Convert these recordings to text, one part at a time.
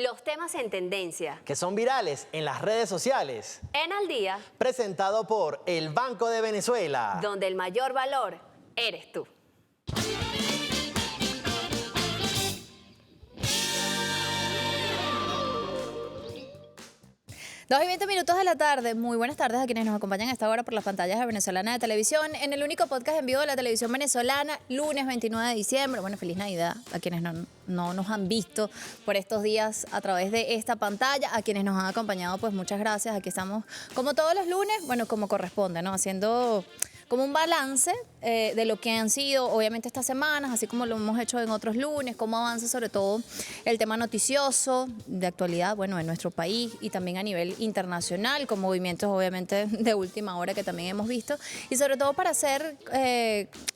Los temas en tendencia. Que son virales en las redes sociales. En Al Día. Presentado por el Banco de Venezuela. Donde el mayor valor eres tú. 2:20 de la tarde. Muy buenas tardes a quienes nos acompañan a esta hora por las pantallas de Venezolana de Televisión, en el único podcast en vivo de la televisión venezolana, lunes 29 de diciembre. Bueno, feliz Navidad a quienes no nos han visto por estos días a través de esta pantalla, a quienes nos han acompañado, pues muchas gracias. Aquí estamos como todos los lunes, bueno, como corresponde, ¿no? Haciendo como un balance de lo que han sido, obviamente, estas semanas, así como lo hemos hecho en otros lunes, cómo avanza sobre todo el tema noticioso de actualidad, bueno, en nuestro país y también a nivel internacional, con movimientos, obviamente, de última hora que también hemos visto. Y sobre todo para hacer,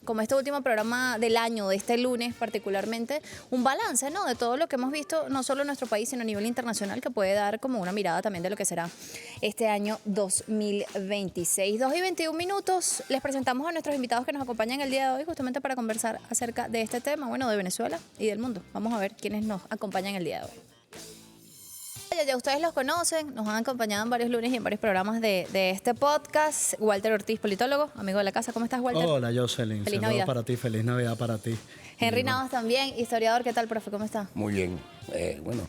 como este último programa del año, de este lunes particularmente, un balance, ¿no? De todo lo que hemos visto, no solo en nuestro país, sino a nivel internacional, que puede dar como una mirada también de lo que será este año 2026. 2:21. Les presentamos a nuestros invitados que nos acompañan el día de hoy justamente para conversar acerca de este tema, bueno, de Venezuela y del mundo. Vamos a ver quiénes nos acompañan el día de hoy. Ya ustedes los conocen, nos han acompañado en varios lunes y en varios programas de este podcast. Walter Ortiz, politólogo, amigo de la casa. ¿Cómo estás, Walter? Hola, Jocelyn. Feliz Saludos Navidad para ti, feliz Navidad para ti. Henry Navas también, historiador. ¿Qué tal, profe? ¿Cómo está? Muy bien. Bueno,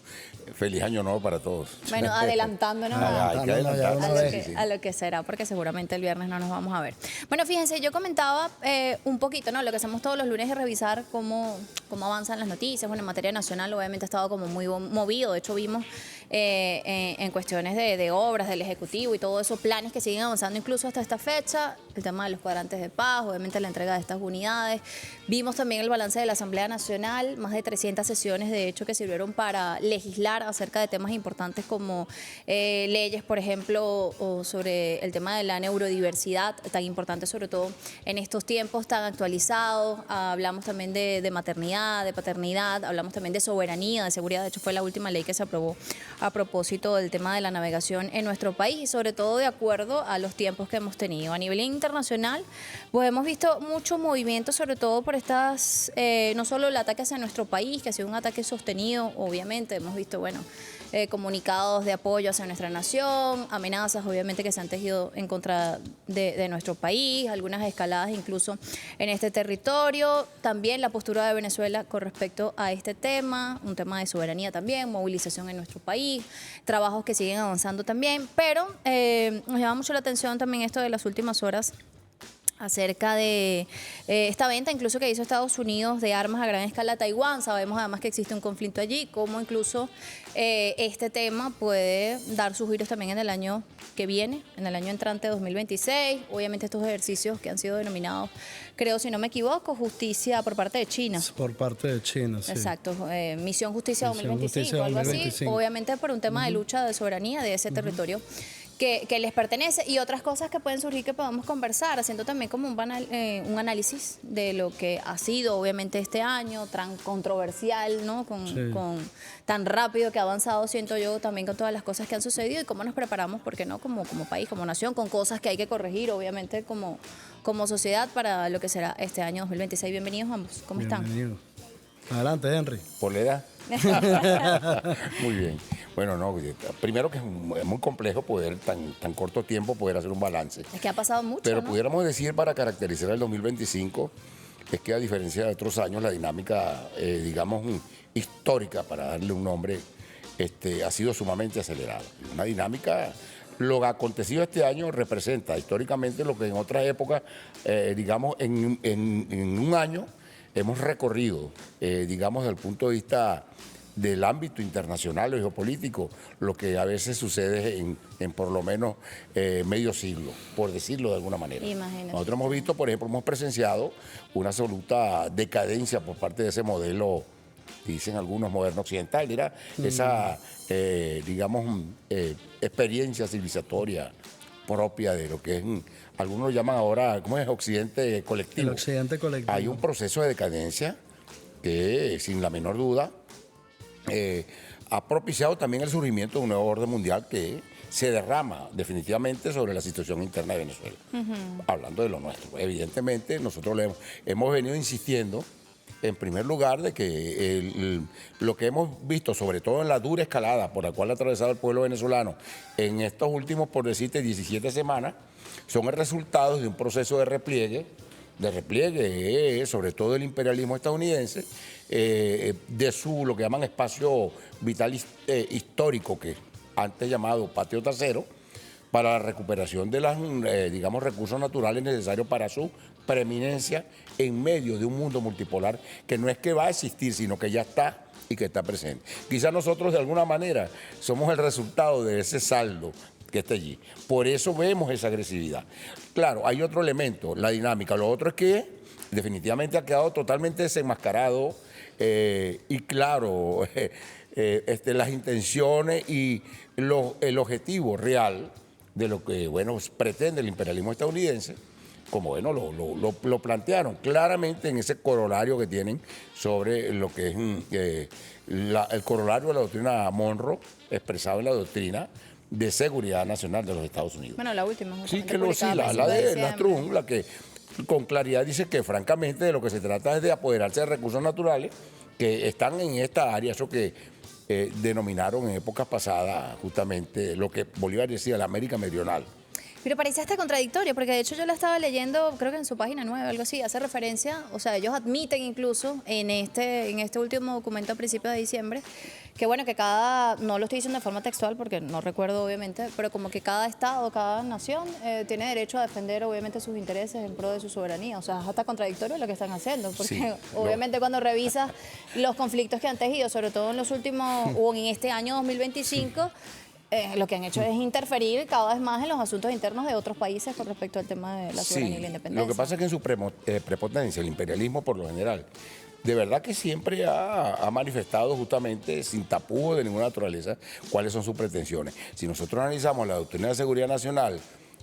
feliz año nuevo para todos. Bueno, adelantándonos Hay que adelantarse. a lo que será, porque seguramente el viernes no nos vamos a ver. Bueno, fíjense, yo comentaba un poquito, ¿no? Lo que hacemos todos los lunes es revisar cómo avanzan las noticias. Bueno, en materia nacional, obviamente ha estado como muy movido. De hecho, vimos en cuestiones de obras del Ejecutivo y todo eso, planes que siguen avanzando incluso hasta esta fecha. El tema de los cuadrantes de paz, obviamente la entrega de estas unidades. Vimos también el balance de la Asamblea Nacional, más de 300 sesiones, de hecho, que sirvieron para legislar acerca de temas importantes como leyes, por ejemplo, o sobre el tema de la neurodiversidad, tan importante sobre todo en estos tiempos tan actualizados. Hablamos también de maternidad, de paternidad, hablamos también de soberanía, de seguridad. De hecho, fue la última ley que se aprobó a propósito del tema de la navegación en nuestro país y sobre todo de acuerdo a los tiempos que hemos tenido. A nivel internacional, pues hemos visto mucho movimiento, sobre todo por estas, no solo el ataque hacia nuestro país, que ha sido un ataque sostenido, obviamente, hemos visto, bueno, comunicados de apoyo hacia nuestra nación, amenazas, obviamente, que se han tejido en contra de nuestro país, algunas escaladas incluso en este territorio. También la postura de Venezuela con respecto a este tema, un tema de soberanía también, movilización en nuestro país, trabajos que siguen avanzando también, pero nos llama mucho la atención también esto de las últimas horas acerca de esta venta incluso que hizo Estados Unidos de armas a gran escala a Taiwán. Sabemos además que existe un conflicto allí, cómo incluso este tema puede dar sus giros también en el año que viene, en el año entrante 2026. Obviamente estos ejercicios que han sido denominados, creo si no me equivoco, justicia por parte de China. Por parte de China, sí. Exacto, Misión Justicia 2025, Justicia algo 2025. así. Obviamente por un tema de lucha de soberanía de ese territorio que les pertenece y otras cosas que pueden surgir que podamos conversar, haciendo también como un análisis de lo que ha sido obviamente este año tan controversial, ¿no? Con tan rápido que ha avanzado, siento yo, también con todas las cosas que han sucedido y cómo nos preparamos, porque no, como país, como nación, con cosas que hay que corregir, obviamente, como sociedad para lo que será este año 2026. Bienvenidos ambos, ¿cómo están? Adelante, Henry. ¿Por la edad? Muy bien. Bueno, no, primero que es muy complejo poder, tan corto tiempo, poder hacer un balance. Es que ha pasado mucho, Pero ¿no? pudiéramos decir, para caracterizar el 2025, es que a diferencia de otros años, la dinámica, digamos, histórica, para darle un nombre, ha sido sumamente acelerada. Una dinámica, lo acontecido este año representa históricamente lo que en otras épocas, digamos, en un año hemos recorrido, digamos, desde el punto de vista del ámbito internacional o geopolítico, lo que a veces sucede en por lo menos medio siglo, por decirlo de alguna manera. Imagínate. Nosotros hemos visto, por ejemplo, hemos presenciado una absoluta decadencia por parte de ese modelo, dicen algunos, moderno occidental, ¿verdad? Esa, digamos, experiencia civilizatoria propia de lo que es, algunos lo llaman ahora, ¿cómo es? Occidente colectivo. El occidente colectivo. Hay un proceso de decadencia que, sin la menor duda, ha propiciado también el surgimiento de un nuevo orden mundial que se derrama definitivamente sobre la situación interna de Venezuela. Hablando de lo nuestro. Evidentemente, nosotros hemos venido insistiendo en primer lugar, de que lo que hemos visto, sobre todo en la dura escalada por la cual ha atravesado el pueblo venezolano en estos últimos, por decirte, 17 semanas, son el resultado de un proceso de repliegue, sobre todo del imperialismo estadounidense, de su, lo que llaman espacio vital histórico, que antes llamado patio trasero, para la recuperación de los, digamos, recursos naturales necesarios para su preeminencia en medio de un mundo multipolar que no es que va a existir, sino que ya está y que está presente. Quizás nosotros de alguna manera somos el resultado de ese saldo que está allí. Por eso vemos esa agresividad. Claro, hay otro elemento, la dinámica. Lo otro es que definitivamente ha quedado totalmente desenmascarado y claro, las intenciones y el objetivo real de lo que, bueno, pretende el imperialismo estadounidense, como, bueno, lo plantearon claramente en ese corolario que tienen sobre lo que es el corolario de la doctrina Monroe, expresado en la doctrina de seguridad nacional de los Estados Unidos. Bueno, la última. Sí, que la de la Trump, la que con claridad dice que francamente de lo que se trata es de apoderarse de recursos naturales que están en esta área, eso que denominaron en épocas pasadas justamente lo que Bolívar decía, la América Meridional. Pero parece hasta contradictorio, porque de hecho yo la estaba leyendo, creo que en su página 9, algo así, hace referencia, o sea, ellos admiten incluso en este último documento a principios de diciembre, que bueno, que no lo estoy diciendo de forma textual porque no recuerdo obviamente, pero como que cada estado, cada nación tiene derecho a defender obviamente sus intereses en pro de su soberanía. O sea, es hasta contradictorio lo que están haciendo, porque sí, obviamente cuando revisas los conflictos que han tejido, sobre todo en los últimos, o en este año 2025, lo que han hecho es interferir cada vez más en los asuntos internos de otros países con respecto al tema de la soberanía y la independencia. Lo que pasa es que en su prepotencia, el imperialismo por lo general, de verdad que siempre ha manifestado justamente, sin tapujos de ninguna naturaleza, cuáles son sus pretensiones. Si nosotros analizamos la doctrina de seguridad nacional,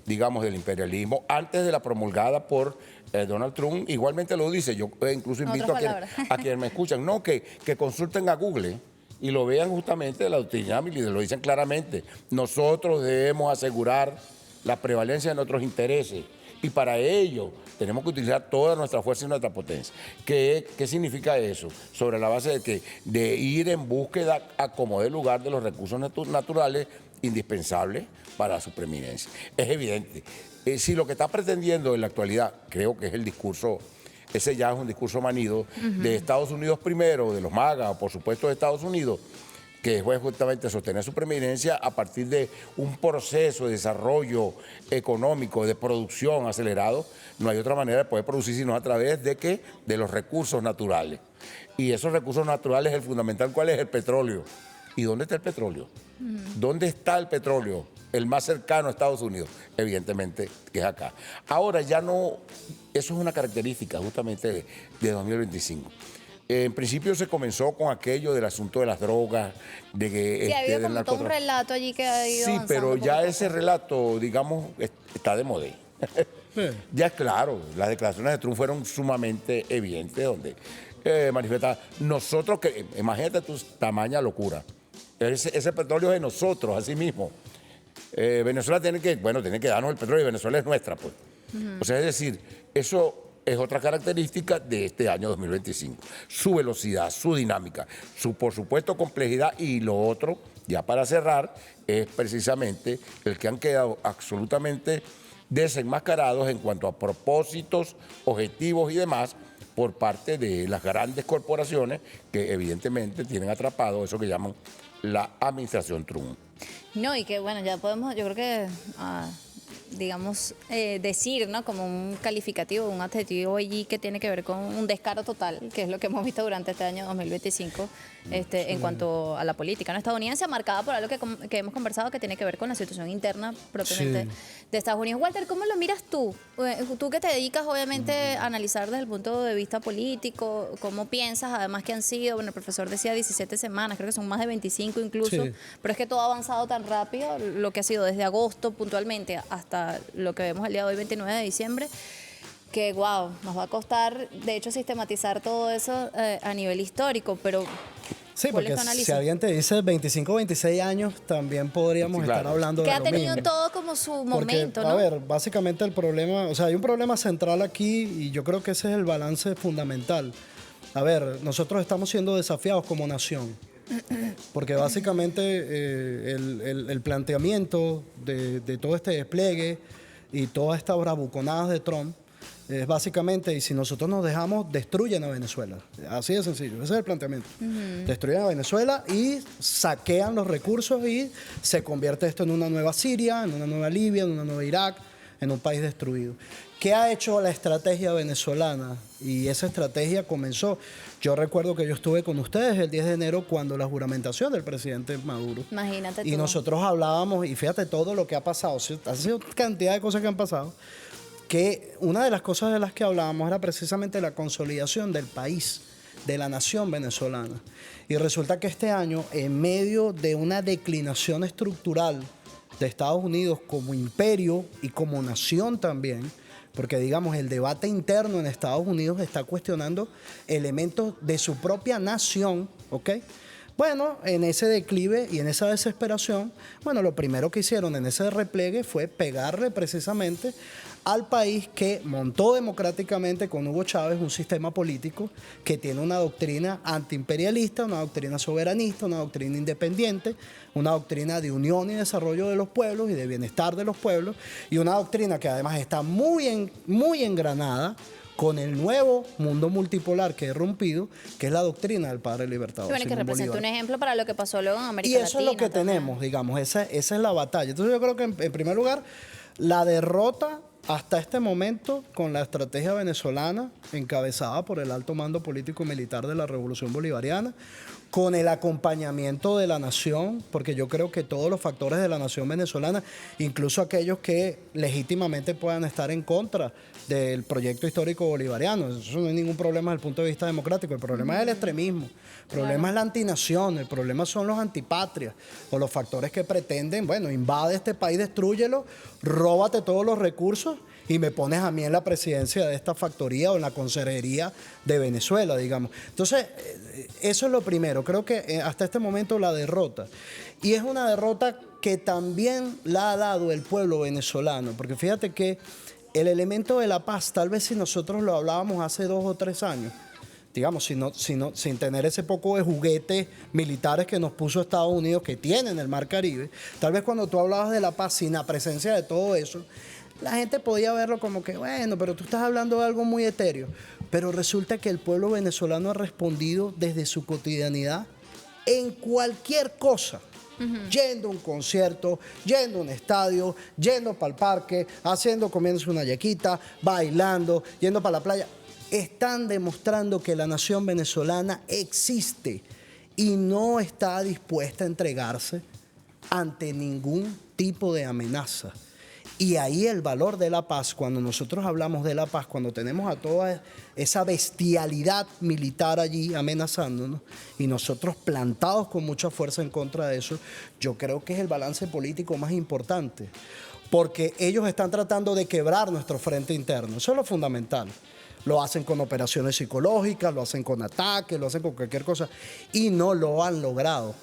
digamos, del imperialismo, antes de la promulgada por Donald Trump, igualmente lo dice. Yo incluso invito a quienes me escuchan, no, que consulten a Google y lo vean justamente de la doctrina militar, lo dicen claramente. Nosotros debemos asegurar la prevalencia de nuestros intereses y para ello tenemos que utilizar toda nuestra fuerza y nuestra potencia. ¿Qué significa eso? Sobre la base de ir en búsqueda a como dé lugar de los recursos naturales indispensables para su preeminencia. Es evidente. Si lo que está pretendiendo en la actualidad, creo que es el discurso, ese ya es un discurso manido, de Estados Unidos primero, de los MAGA, por supuesto de Estados Unidos, que es justamente sostener su preeminencia a partir de un proceso de desarrollo económico, de producción acelerado. No hay otra manera de poder producir sino a través de los recursos naturales. Y esos recursos naturales, el fundamental, ¿cuál es? El petróleo. ¿Y dónde está el petróleo? ¿Dónde está el petróleo? El más cercano a Estados Unidos, evidentemente, que es acá. Ahora ya no, eso es una característica justamente de 2025. En principio se comenzó con aquello del asunto de las drogas, de que sí, ha habido como todo un relato allí que ha ido sí, pero ya ese relato, digamos, está de moda. Ya es claro, las declaraciones de Trump fueron sumamente evidentes, donde manifestaba nosotros, que imagínate tu tamaña locura. Ese petróleo es de nosotros, así mismo. Venezuela tiene que darnos el petróleo y Venezuela es nuestra, pues. O sea, es decir, eso es otra característica de este año 2025. Su velocidad, su dinámica, su, por supuesto, complejidad y lo otro, ya para cerrar, es precisamente el que han quedado absolutamente desenmascarados en cuanto a propósitos, objetivos y demás por parte de las grandes corporaciones que evidentemente tienen atrapado eso que llaman la administración Trump. No, y que bueno, ya podemos, yo creo que, digamos, decir, ¿no? Como un calificativo, un adjetivo allí que tiene que ver con un descaro total, que es lo que hemos visto durante este año 2025 en cuanto a la política, ¿no? Estadounidense, marcada por algo que hemos conversado que tiene que ver con la situación interna propiamente de Estados Unidos. Walter, ¿cómo lo miras tú? Tú que te dedicas obviamente a analizar desde el punto de vista político, ¿cómo piensas? Además que han sido, bueno, el profesor decía 17 semanas, creo que son más de 25 incluso, pero es que todo ha avanzado tan rápido, lo que ha sido desde agosto puntualmente hasta lo que vemos el día de hoy, 29 de diciembre, que wow, nos va a costar de hecho sistematizar todo eso a nivel histórico, pero sí, porque si alguien te dice 25 o 26 años, también podríamos estar hablando de lo mismo. Que ha tenido todo como su momento, ¿no? A ver, básicamente el problema, o sea, hay un problema central aquí y yo creo que ese es el balance fundamental. A ver, nosotros estamos siendo desafiados como nación. Porque básicamente el planteamiento de todo este despliegue y todas estas bravuconadas de Trump es básicamente, y si nosotros nos dejamos, destruyen a Venezuela. Así de sencillo, ese es el planteamiento. Destruyen a Venezuela y saquean los recursos y se convierte esto en una nueva Siria, en una nueva Libia, en una nueva Irak, en un país destruido. ¿Qué ha hecho la estrategia venezolana? Y esa estrategia comenzó. Yo recuerdo que yo estuve con ustedes el 10 de enero cuando la juramentación del presidente Maduro. Imagínate Y tú. nosotros hablábamos, y fíjate todo lo que ha pasado, ha sido cantidad de cosas que han pasado, que una de las cosas de las que hablábamos era precisamente la consolidación del país, de la nación venezolana. Y resulta que este año, en medio de una declinación estructural de Estados Unidos como imperio y como nación también, porque digamos el debate interno en Estados Unidos está cuestionando elementos de su propia nación, ¿ok? Bueno, en ese declive y en esa desesperación, bueno, lo primero que hicieron en ese repliegue fue pegarle precisamente al país que montó democráticamente con Hugo Chávez un sistema político que tiene una doctrina antiimperialista, una doctrina soberanista, una doctrina independiente, una doctrina de unión y desarrollo de los pueblos y de bienestar de los pueblos, y una doctrina que además está muy engranada con el nuevo mundo multipolar que he rompido, que es la doctrina del padre libertador. Bueno, que Simón representa Bolívar. un ejemplo para lo que pasó luego en América Y eso Latina. es lo que también. tenemos, digamos, esa es la batalla. Entonces yo creo que en primer lugar, la derrota hasta este momento con la estrategia venezolana encabezada por el alto mando político y militar de la Revolución Bolivariana, con el acompañamiento de la nación, porque yo creo que todos los factores de la nación venezolana, incluso aquellos que legítimamente puedan estar en contra del proyecto histórico bolivariano, eso no hay ningún problema desde el punto de vista democrático, el problema es el extremismo, el problema es la antinación, el problema son los antipatrias o los factores que pretenden, bueno, invade este país, destrúyelo, róbate todos los recursos y me pones a mí en la presidencia de esta factoría o en la consejería de Venezuela, digamos. Entonces, eso es lo primero. Creo que hasta este momento la derrota. Y es una derrota que también la ha dado el pueblo venezolano, porque fíjate que el elemento de la paz, tal vez si nosotros lo hablábamos hace 2 o 3 años, digamos, sin tener ese poco de juguetes militares que nos puso Estados Unidos, que tienen el Mar Caribe, tal vez cuando tú hablabas de la paz sin la presencia de todo eso, la gente podía verlo como que, bueno, pero tú estás hablando de algo muy etéreo. Pero resulta que el pueblo venezolano ha respondido desde su cotidianidad en cualquier cosa. Yendo a un concierto, yendo a un estadio, yendo para el parque, comiéndose una yaquita, bailando, yendo para la playa. Están demostrando que la nación venezolana existe y no está dispuesta a entregarse ante ningún tipo de amenaza. Y ahí el valor de la paz, cuando nosotros hablamos de la paz, cuando tenemos a toda esa bestialidad militar allí amenazándonos y nosotros plantados con mucha fuerza en contra de eso, yo creo que es el balance político más importante, porque ellos están tratando de quebrar nuestro frente interno, eso es lo fundamental. Lo hacen con operaciones psicológicas, lo hacen con ataques, lo hacen con cualquier cosa y no lo han logrado.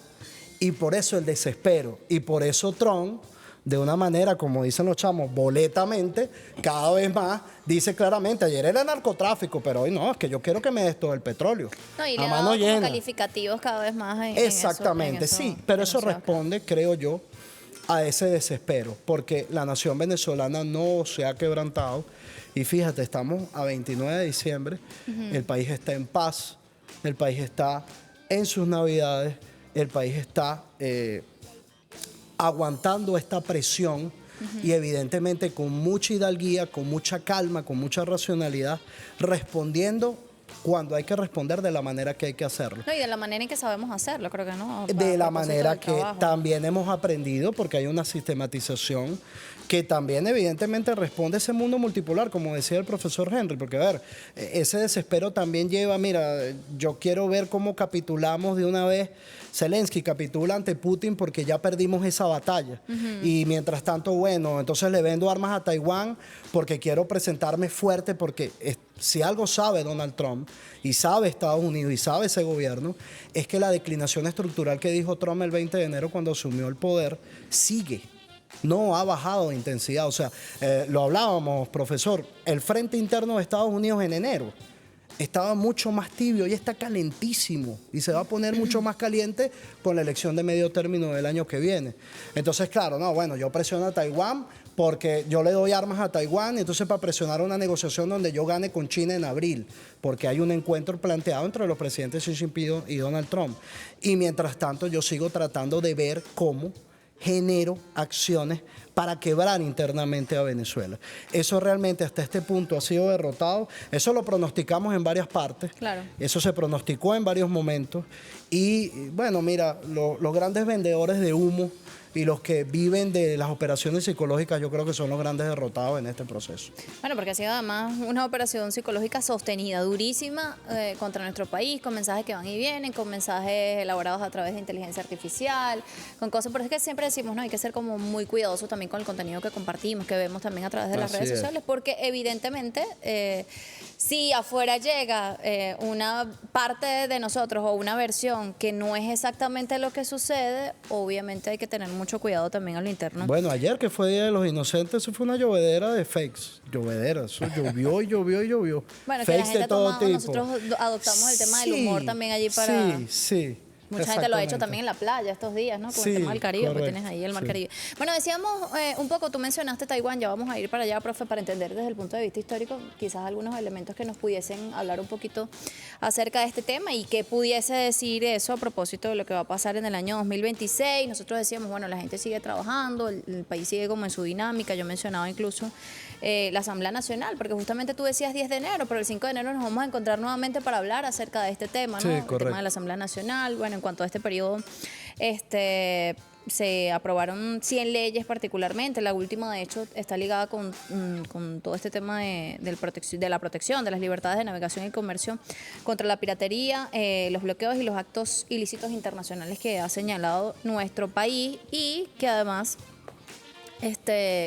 Y por eso el desespero, y por eso Trump, de una manera, como dicen los chamos, boletamente, cada vez más, dice claramente, ayer era narcotráfico, pero hoy no, es que yo quiero que me des todo el petróleo. No, y a le ha mano dado como llena. calificativos cada vez más Exactamente, sí, pero eso responde responde, creo yo, a ese desespero, porque la nación venezolana no se ha quebrantado. Y fíjate, estamos a 29 de diciembre, el país está en paz, el país está en sus navidades, el país está aguantando esta presión y evidentemente con mucha hidalguía, con mucha calma, con mucha racionalidad, respondiendo cuando hay que responder de la manera que hay que hacerlo. No, y de la manera en que sabemos hacerlo, creo que no. De la a propósito manera del que trabajo. también hemos aprendido, porque hay una sistematización que también evidentemente responde a ese mundo multipolar, como decía el profesor Henry, porque a ver, ese desespero también lleva, mira, yo quiero ver cómo capitulamos de una vez. Zelensky capitula ante Putin porque ya perdimos esa batalla. Y mientras tanto, bueno, entonces le vendo armas a Taiwán porque quiero presentarme fuerte, porque si algo sabe Donald Trump y sabe Estados Unidos y sabe ese gobierno, es que la declinación estructural que dijo Trump el 20 de enero cuando asumió el poder sigue. No ha bajado de intensidad. O sea, lo hablábamos, profesor, el frente interno de Estados Unidos en enero estaba mucho más tibio y está calentísimo y se va a poner mucho más caliente con la elección de medio término del año que viene. Entonces, claro, no, bueno, yo presiono a Taiwán porque yo le doy armas a Taiwán y entonces para presionar una negociación donde yo gane con China en abril, porque hay un encuentro planteado entre los presidentes Xi Jinping y Donald Trump. Y mientras tanto yo sigo tratando de ver cómo genero acciones para quebrar internamente a Venezuela. Eso realmente hasta este punto ha sido derrotado. Eso lo pronosticamos en varias partes. Claro. Eso se pronosticó en varios momentos. Y bueno, mira, los grandes vendedores de humo y los que viven de las operaciones psicológicas, yo creo que son los grandes derrotados en este proceso. Bueno, porque ha sido además una operación psicológica sostenida, durísima, contra nuestro país, con mensajes que van y vienen, con mensajes elaborados a través de inteligencia artificial, con cosas. Por eso es que siempre decimos, no, hay que ser como muy cuidadosos también con el contenido que compartimos, que vemos también a través de las redes sociales, porque evidentemente si afuera llega una parte de nosotros o una versión que no es exactamente lo que sucede, obviamente hay que tener mucho cuidado también a lo interno. Bueno, ayer que fue Día de los Inocentes, eso fue una llovedera de fakes. Llovedera, eso llovió y llovió y llovió. Bueno, que la fakes gente de ha todo tomado, tipo. nosotros adoptamos el tema del humor también allí para... Sí. Mucha gente lo ha hecho Exactamente. también en la playa estos días, ¿no? Con Sí, el tema del Caribe, porque correcto, tienes ahí el Mar sí. Caribe. Bueno, decíamos un poco, tú mencionaste Taiwán, ya vamos a ir para allá, profe, para entender desde el punto de vista histórico quizás algunos elementos que nos pudiesen hablar un poquito acerca de este tema y qué pudiese decir eso a propósito de lo que va a pasar en el año 2026. Nosotros decíamos, bueno, la gente sigue trabajando, el país sigue como en su dinámica. Yo mencionaba incluso la Asamblea Nacional, porque justamente tú decías 10 de enero, pero el 5 de enero nos vamos a encontrar nuevamente para hablar acerca de este tema, ¿no? Sí, El correcto. tema de la Asamblea Nacional. Bueno, en cuanto a este periodo, se aprobaron 100 leyes particularmente. La última, de hecho, está ligada con todo este tema de la protección de las libertades de navegación y comercio contra la piratería, los bloqueos y los actos ilícitos internacionales que ha señalado nuestro país y que además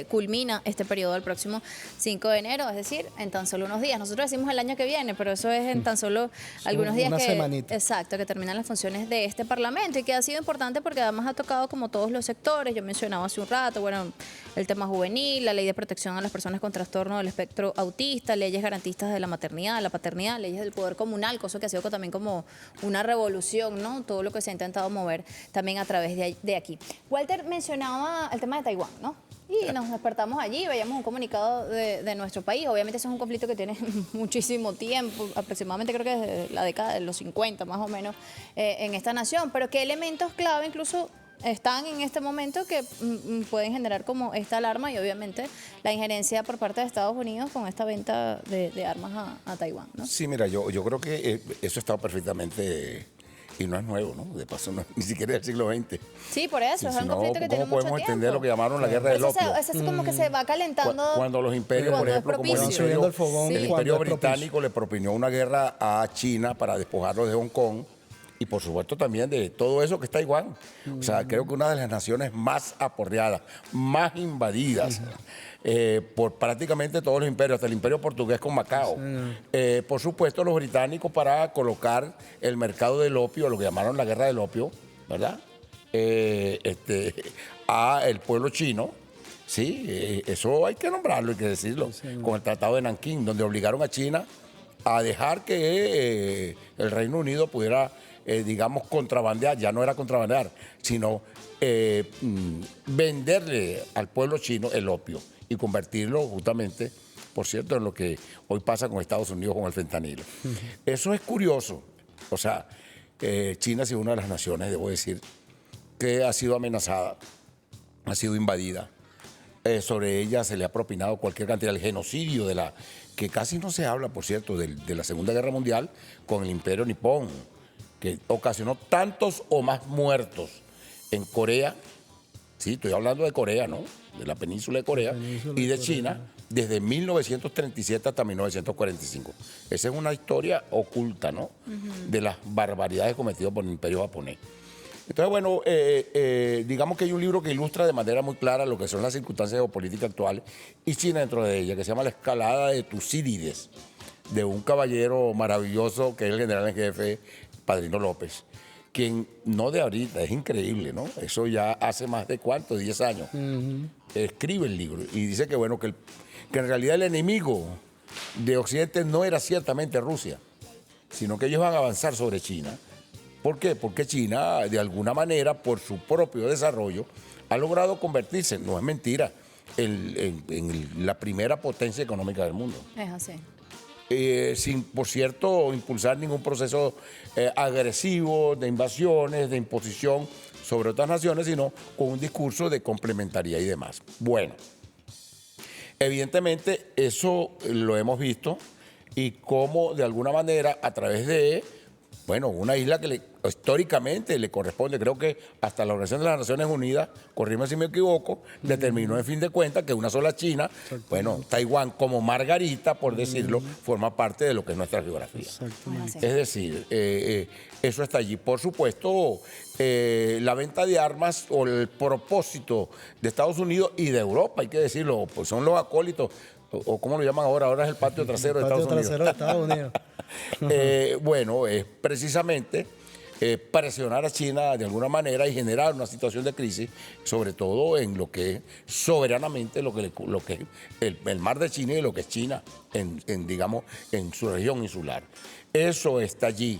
culmina este periodo el próximo 5 de enero, es decir, en tan solo unos días. Nosotros decimos el año que viene, pero eso es en tan solo algunos días una semanita. exacto, que terminan las funciones de este Parlamento y que ha sido importante porque además ha tocado como todos los sectores. Yo mencionaba hace un rato, bueno, el tema juvenil, la ley de protección a las personas con trastorno del espectro autista, leyes garantistas de la maternidad, la paternidad, leyes del poder comunal, cosa que ha sido también como una revolución, ¿no? Todo lo que se ha intentado mover también a través de aquí. Walter mencionaba el tema de Taiwán, ¿no? Y nos despertamos allí, veíamos un comunicado de nuestro país. Obviamente eso es un conflicto que tiene muchísimo tiempo, aproximadamente creo que desde la década de los 50 más o menos, en esta nación. Pero qué elementos clave incluso están en este momento que pueden generar como esta alarma y obviamente la injerencia por parte de Estados Unidos con esta venta de armas a Taiwán, ¿no? Sí, mira, yo creo que eso está perfectamente, y no es nuevo, ¿no? De paso, ni siquiera del siglo XX. Sí, por eso, es un conflicto que tiene ¿cómo mucho podemos tiempo. entender lo que llamaron la guerra del Pero opio? eso es como que se va calentando. Cuando los imperios, por cuando es ejemplo, como el propicio. Subiendo el fogón Sí. el cuando imperio es propicio. británico le propinó una guerra a China para despojarlo de Hong Kong y por supuesto también de todo eso que está Taiwán. O sea, creo que una de las naciones más aporreadas, más invadidas por prácticamente todos los imperios, hasta el imperio portugués con Macao. Por supuesto los británicos para colocar el mercado del opio, lo que llamaron la guerra del opio, ¿verdad? A el pueblo chino. Sí, eso hay que nombrarlo, hay que decirlo, con el Tratado de Nankín, donde obligaron a China a dejar que el Reino Unido pudiera, digamos, contrabandear, ya no era contrabandear, sino venderle al pueblo chino el opio y convertirlo justamente, por cierto, en lo que hoy pasa con Estados Unidos con el fentanilo. Eso es curioso. O sea, China ha sido una de las naciones, debo decir, que ha sido amenazada, ha sido invadida. Sobre ella se le ha propinado cualquier cantidad, el genocidio que casi no se habla, por cierto, de la Segunda Guerra Mundial con el Imperio Nipón, que ocasionó tantos o más muertos en Corea. Sí, estoy hablando de Corea, ¿no? De la península de Corea y de China desde 1937 hasta 1945. Esa es una historia oculta, ¿no? De las barbaridades cometidas por el Imperio japonés. Entonces, bueno, digamos que hay un libro que ilustra de manera muy clara lo que son las circunstancias geopolíticas actuales y China dentro de ella, que se llama La escalada de Tucídides, de un caballero maravilloso que es el general en jefe, Padrino López, quien no de ahorita, es increíble, ¿no? Eso ya hace más de ¿cuánto? 10 años. Escribe el libro y dice que, bueno, que en realidad el enemigo de Occidente no era ciertamente Rusia, sino que ellos van a avanzar sobre China. ¿Por qué? Porque China, de alguna manera, por su propio desarrollo, ha logrado convertirse, no es mentira, en la primera potencia económica del mundo. Es así. Sin, por cierto, impulsar ningún proceso agresivo de invasiones, de imposición sobre otras naciones, sino con un discurso de complementariedad y demás. Bueno, evidentemente eso lo hemos visto y cómo de alguna manera a través de, bueno, una isla que históricamente le corresponde, creo que hasta la Organización de las Naciones Unidas, corrígeme si me equivoco, determinó en fin de cuentas que una sola China, bueno, Taiwán como Margarita, por decirlo, forma parte de lo que es nuestra geografía. Así. Es decir, eso está allí. Por supuesto, la venta de armas o el propósito de Estados Unidos y de Europa, hay que decirlo, pues son los acólitos, o ¿cómo lo llaman ahora? Ahora es el patio trasero de Estados Unidos. Trasero de Estados Unidos. Bueno, es precisamente presionar a China de alguna manera y generar una situación de crisis, sobre todo en lo que es soberanamente lo que es el mar de China y lo que es China digamos, en su región insular. Eso está allí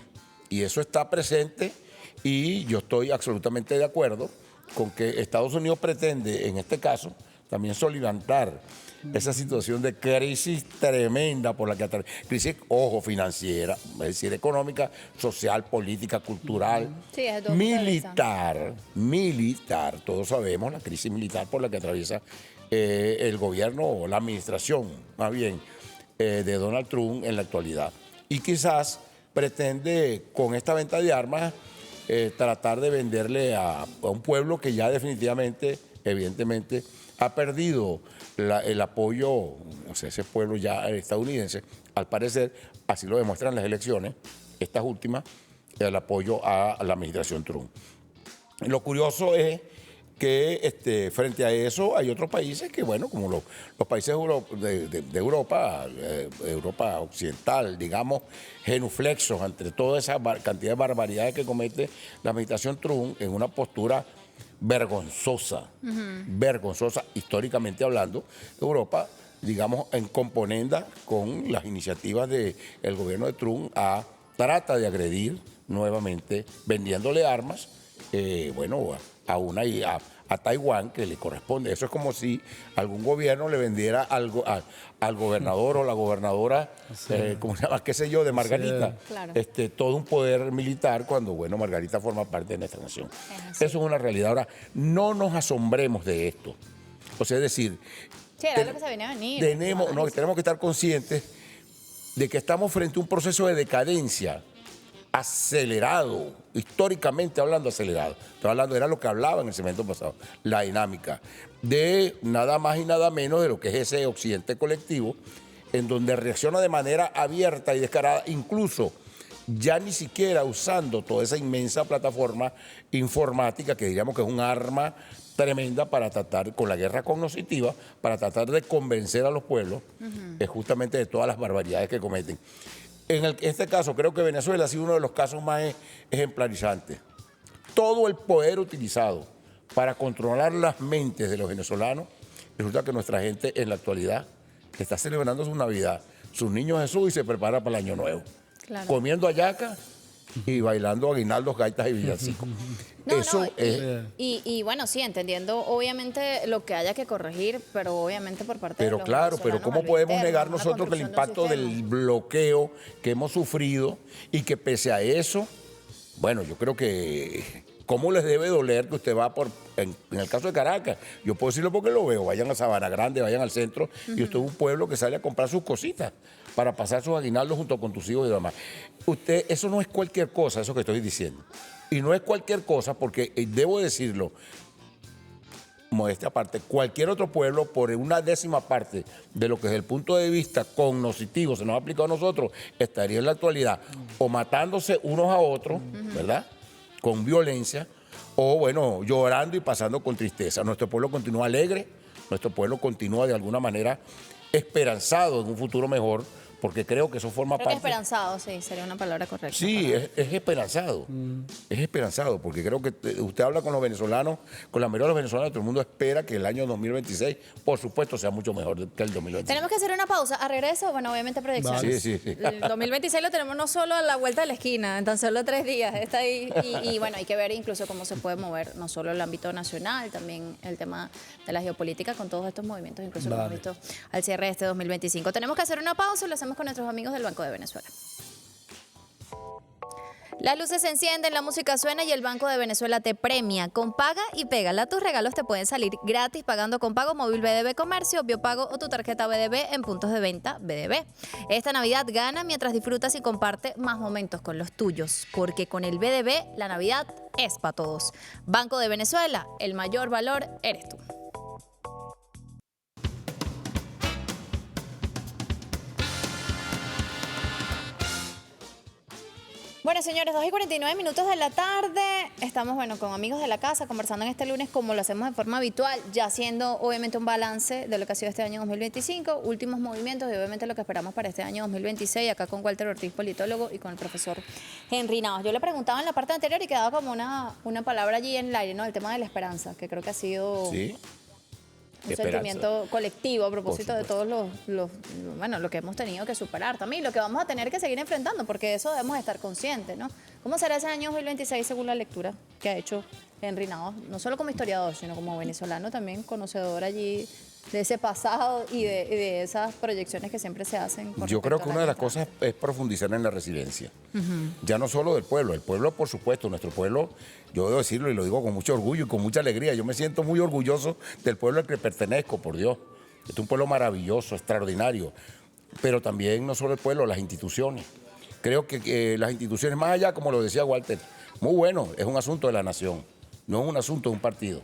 y eso está presente y yo estoy absolutamente de acuerdo con que Estados Unidos pretende, en este caso, también soliviantar esa situación de crisis tremenda por la que atraviesa, crisis, ojo, financiera, es decir, económica, social, política, cultural, Sí, desde todo punto de vista. militar, todos sabemos la crisis militar por la que atraviesa el gobierno o la administración, más bien, de Donald Trump en la actualidad. Y quizás pretende, con esta venta de armas, tratar de venderle a un pueblo que ya definitivamente, evidentemente, ha perdido el apoyo, o sea, ese pueblo ya estadounidense, al parecer, así lo demuestran las elecciones, estas últimas, el apoyo a la administración Trump. Lo curioso es que frente a eso hay otros países que, bueno, como los países de Europa, Europa occidental, digamos, genuflexos ante toda esa cantidad de barbaridades que comete la administración Trump en una postura vergonzosa, vergonzosa históricamente hablando, Europa, digamos, en componenda con las iniciativas del gobierno de Trump trata de agredir nuevamente, vendiéndole armas, bueno, a Taiwán, que le corresponde. Eso es como si algún gobierno le vendiera algo al gobernador o la gobernadora, ¿cómo se llama? ¿Qué sé yo? De Margarita. Claro. Todo un poder militar cuando, bueno, Margarita forma parte de nuestra nación. Eso es una realidad. Ahora, no nos asombremos de esto. O sea, es decir, Sí, era lo que se venía a venir. tenemos que estar conscientes de que estamos frente a un proceso de decadencia acelerado, históricamente hablando acelerado. Estoy hablando, era lo que hablaba en el segmento pasado, la dinámica de nada más y nada menos de lo que es ese occidente colectivo, en donde reacciona de manera abierta y descarada, incluso ya ni siquiera usando toda esa inmensa plataforma informática, que diríamos que es un arma tremenda para tratar, con la guerra cognitiva, para tratar de convencer a los pueblos justamente de todas las barbaridades que cometen. En este caso, creo que Venezuela ha sido uno de los casos más ejemplarizantes. Todo el poder utilizado para controlar las mentes de los venezolanos, resulta que nuestra gente en la actualidad está celebrando su Navidad, sus niños Jesús y se prepara para el Año Nuevo. Claro. Comiendo hallaca y bailando aguinaldos, gaitas y villancicos. Y bueno, sí, entendiendo obviamente lo que haya que corregir, pero obviamente por parte de Pero los claro, pero venezolanos ¿cómo a lo podemos interno, negar una nosotros que el construcción de un impacto del sistema? bloqueo que hemos sufrido y que pese a eso, bueno, yo creo que cómo les debe doler que usted va en el caso de Caracas, yo puedo decirlo porque lo veo, vayan a Sabana Grande, vayan al centro y usted es un pueblo que sale a comprar sus cositas para pasar sus aguinaldos junto con tus hijos y demás. Usted, eso no es cualquier cosa, eso que estoy diciendo. Y no es cualquier cosa porque, debo decirlo, modestia aparte, cualquier otro pueblo por una décima parte de lo que desde el punto de vista cognoscitivo se nos ha aplicado a nosotros, estaría en la actualidad o matándose unos a otros, ¿verdad?, con violencia, o bueno, llorando y pasando con tristeza. Nuestro pueblo continúa alegre, nuestro pueblo continúa de alguna manera esperanzado en un futuro mejor, porque creo que eso forma Creo que parte. esperanzado, sí, sería una palabra correcta. Sí, es esperanzado. Es esperanzado, porque creo que usted habla con los venezolanos, con la mayoría de los venezolanos, todo el mundo espera que el año 2026, por supuesto, sea mucho mejor que el 2025. Tenemos que hacer una pausa. A regreso, bueno, obviamente proyecciones. Vale. Sí. El 2026 lo tenemos no solo a la vuelta de la esquina, en tan solo 3 días. Está ahí. Y bueno, hay que ver incluso cómo se puede mover no solo el ámbito nacional, también el tema de la geopolítica con todos estos movimientos, incluso lo hemos visto al cierre de este 2025. Tenemos que hacer una pausa, lo hacemos con nuestros amigos del Banco de Venezuela. Las luces se encienden, la música suena y el Banco de Venezuela te premia. Con Paga y Pégala, tus regalos te pueden salir gratis pagando con Pago Móvil BDB Comercio, Biopago o tu tarjeta BDB en puntos de venta BDB. Esta Navidad gana mientras disfrutas y comparte más momentos con los tuyos, porque con el BDB la Navidad es para todos. Banco de Venezuela, el mayor valor eres tú. Bueno, señores, 2:49 de la tarde. Estamos, bueno, con amigos de la casa, conversando en este lunes como lo hacemos de forma habitual, ya haciendo obviamente un balance de lo que ha sido este año 2025, últimos movimientos y obviamente lo que esperamos para este año 2026, acá con Walter Ortiz, politólogo, y con el profesor Henry Navas. Yo le preguntaba en la parte anterior y quedaba como una palabra allí en el aire, ¿no? El tema de la esperanza, que creo que ha sido... Sí. Un Esperanza. sentimiento colectivo a propósito de todos bueno, lo que hemos tenido que superar también, lo que vamos a tener que seguir enfrentando, porque de eso debemos estar conscientes, ¿no? ¿Cómo será ese año 2026 según la lectura que ha hecho Henry Navas, no solo como historiador, sino como venezolano también, conocedor allí de ese pasado y de esas proyecciones que siempre se hacen? Yo creo que una de las cosas es profundizar en la resiliencia. Ya no solo del pueblo, el pueblo, por supuesto, nuestro pueblo, yo debo decirlo y lo digo con mucho orgullo y con mucha alegría. Yo me siento muy orgulloso del pueblo al que pertenezco, por Dios. Es un pueblo maravilloso, extraordinario. Pero también no solo el pueblo, las instituciones. Creo que las instituciones, más allá, como lo decía Walter, muy bueno, es un asunto de la nación, no es un asunto de un partido.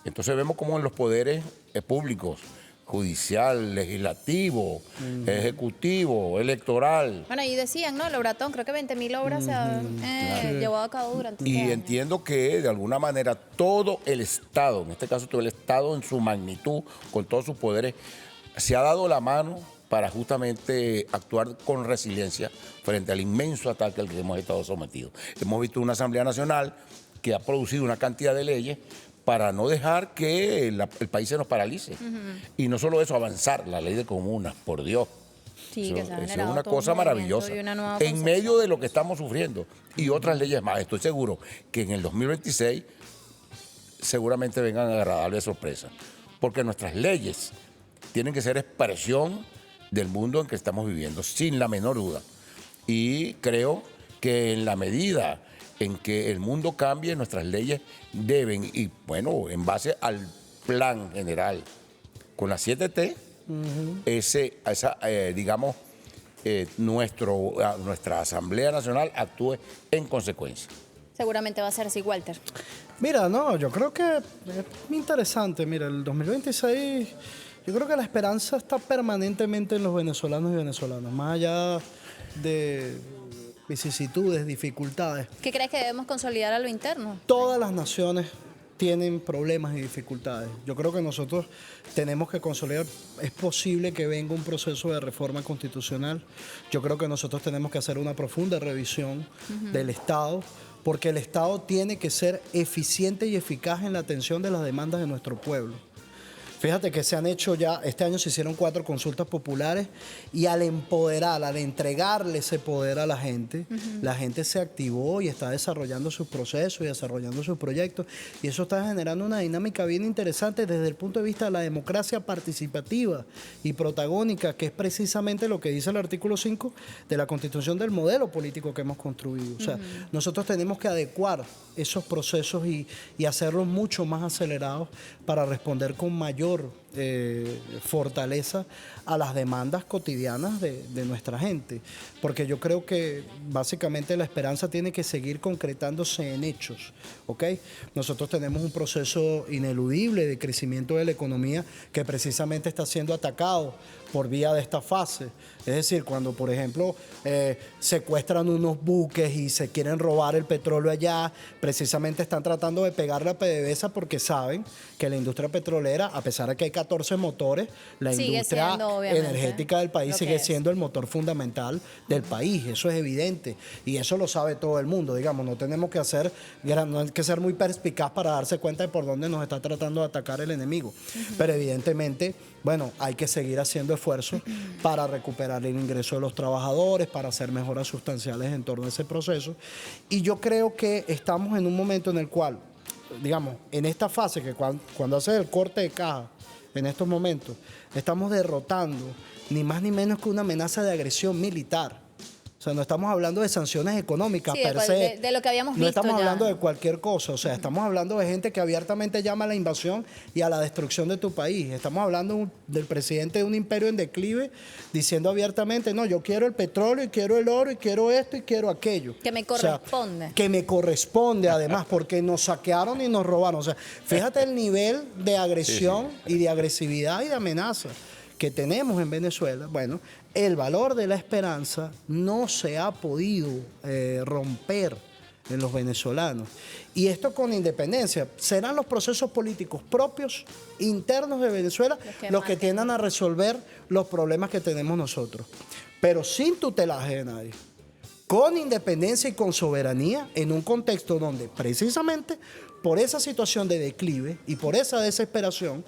Entonces vemos cómo en los poderes públicos, judicial, legislativo, ejecutivo, electoral. Bueno, y decían, ¿no? Lobratón, creo que 20.000 obras se han llevado a cabo durante este Y año. entiendo que de alguna manera todo el Estado, en este caso todo el Estado en su magnitud, con todos sus poderes, se ha dado la mano para justamente actuar con resiliencia frente al inmenso ataque al que hemos estado sometidos. Hemos visto una Asamblea Nacional que ha producido una cantidad de leyes para no dejar que el país se nos paralice. Y no solo eso, avanzar, la ley de comunas, por Dios. Sí, que se ha Eso es generado una todo un cosa movimiento maravillosa. y una nueva En concepción. medio de lo que estamos sufriendo y otras leyes más, estoy seguro que en el 2026 seguramente vengan agradables sorpresas. Porque nuestras leyes tienen que ser expresión del mundo en que estamos viviendo, sin la menor duda. Y creo que en la medida en que el mundo cambie, nuestras leyes deben, y bueno, en base al plan general, con las 7T, nuestra Asamblea Nacional actúe en consecuencia. Seguramente va a ser así, Walter. Mira, no, yo creo que es interesante. Mira, el 2026, yo creo que la esperanza está permanentemente en los venezolanos y venezolanas, más allá de vicisitudes, dificultades. ¿Qué crees que debemos consolidar a lo interno? Todas las naciones tienen problemas y dificultades. Yo creo que nosotros tenemos que consolidar. Es posible que venga un proceso de reforma constitucional. Yo creo que nosotros tenemos que hacer una profunda revisión del Estado, porque el Estado tiene que ser eficiente y eficaz en la atención de las demandas de nuestro pueblo. Fíjate que se han hecho ya, este año se hicieron 4 consultas populares y al empoderar, al entregarle ese poder a la gente se activó y está desarrollando sus procesos y desarrollando sus proyectos. Y eso está generando una dinámica bien interesante desde el punto de vista de la democracia participativa y protagónica, que es precisamente lo que dice el artículo 5 de la Constitución del modelo político que hemos construido. O sea, nosotros tenemos que adecuar esos procesos y hacerlos mucho más acelerados para responder con mayor fortaleza a las demandas cotidianas de nuestra gente. Porque yo creo que básicamente la esperanza tiene que seguir concretándose en hechos, ¿ok? Nosotros tenemos un proceso ineludible de crecimiento de la economía que precisamente está siendo atacado por vía de esta fase. Es decir, cuando, por ejemplo, secuestran unos buques y se quieren robar el petróleo allá, precisamente están tratando de pegarle a PDVSA porque saben que la industria petrolera, a pesar de que hay 14 motores, la Sigue industria siendo, obviamente, energética del país lo sigue que es. siendo el motor fundamental del país, eso es evidente, y eso lo sabe todo el mundo, digamos, no tenemos que no hay que ser muy perspicaz para darse cuenta de por dónde nos está tratando de atacar el enemigo, pero evidentemente, bueno, hay que seguir haciendo esfuerzos para recuperar el ingreso de los trabajadores, para hacer mejoras sustanciales en torno a ese proceso, y yo creo que estamos en un momento en el cual, digamos, en esta fase que cuando haces el corte de caja, en estos momentos, estamos derrotando ni más ni menos que una amenaza de agresión militar. O sea, no estamos hablando de sanciones económicas Sí, per se. de lo que habíamos No visto estamos ya. hablando de cualquier cosa. O sea, estamos hablando de gente que abiertamente llama a la invasión y a la destrucción de tu país. Estamos hablando del presidente de un imperio en declive diciendo abiertamente, no, yo quiero el petróleo y quiero el oro y quiero esto y quiero aquello. Que me O sea, corresponde. que me corresponde además, porque nos saquearon y nos robaron. O sea, fíjate el nivel de agresión y de agresividad y de amenaza que tenemos en Venezuela. Bueno, el valor de la esperanza no se ha podido romper en los venezolanos. Y esto con independencia. Serán los procesos políticos propios, internos de Venezuela, los que tiendan a resolver los problemas que tenemos nosotros. Pero sin tutelaje de nadie. Con independencia y con soberanía, en un contexto donde precisamente por esa situación de declive y por esa desesperación,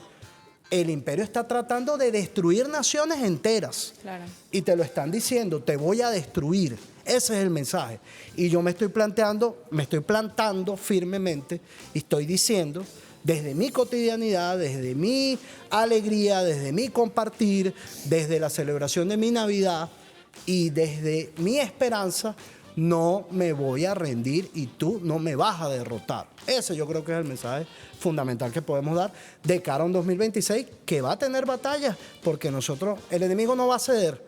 el imperio está tratando de destruir naciones enteras. Claro. Y te lo están diciendo, te voy a destruir. Ese es el mensaje. Y yo me estoy plantando firmemente y estoy diciendo, desde mi cotidianidad, desde mi alegría, desde mi compartir, desde la celebración de mi Navidad y desde mi esperanza, no me voy a rendir y tú no me vas a derrotar. Ese yo creo que es el mensaje fundamental que podemos dar de cara a un 2026 que va a tener batallas porque el enemigo no va a ceder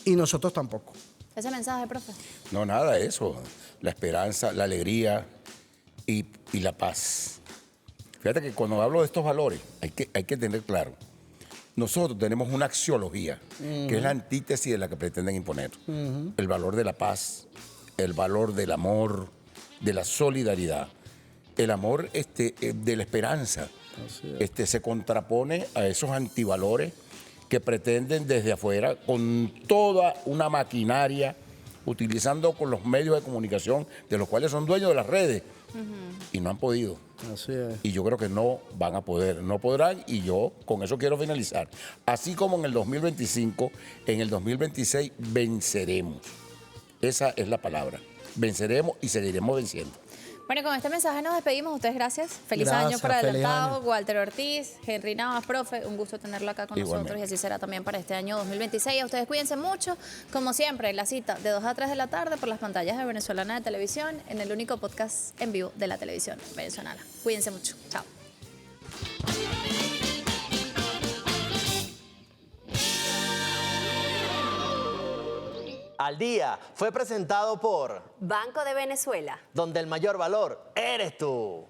y nosotros tampoco. Ese mensaje, profe. No, nada, eso. La esperanza, la alegría y la paz. Fíjate que cuando hablo de estos valores, hay que tener claro. Nosotros tenemos una axiología, que es la antítesis de la que pretenden imponer. El valor de la paz, el valor del amor, de la solidaridad. El amor de la esperanza se contrapone a esos antivalores que pretenden desde afuera, con toda una maquinaria, utilizando con los medios de comunicación, de los cuales son dueños de las redes, y no han podido. Así es. Y yo creo que no van a poder, no podrán, y yo con eso quiero finalizar. Así como en el 2025, en el 2026 venceremos. Esa es la palabra. Venceremos y seguiremos venciendo. Bueno, con este mensaje nos despedimos. Ustedes gracias. Feliz Gracias, año por feliz adelantado. año. Walter Ortiz, Henry Navas, profe. Un gusto tenerlo acá con Igualmente. nosotros y así será también para este año 2026. A ustedes cuídense mucho. Como siempre, la cita de 2 a 3 de la tarde por las pantallas de Venezolana de Televisión en el único podcast en vivo de la televisión venezolana. Cuídense mucho. Chao. Al Día fue presentado por Banco de Venezuela. donde el mayor valor eres tú.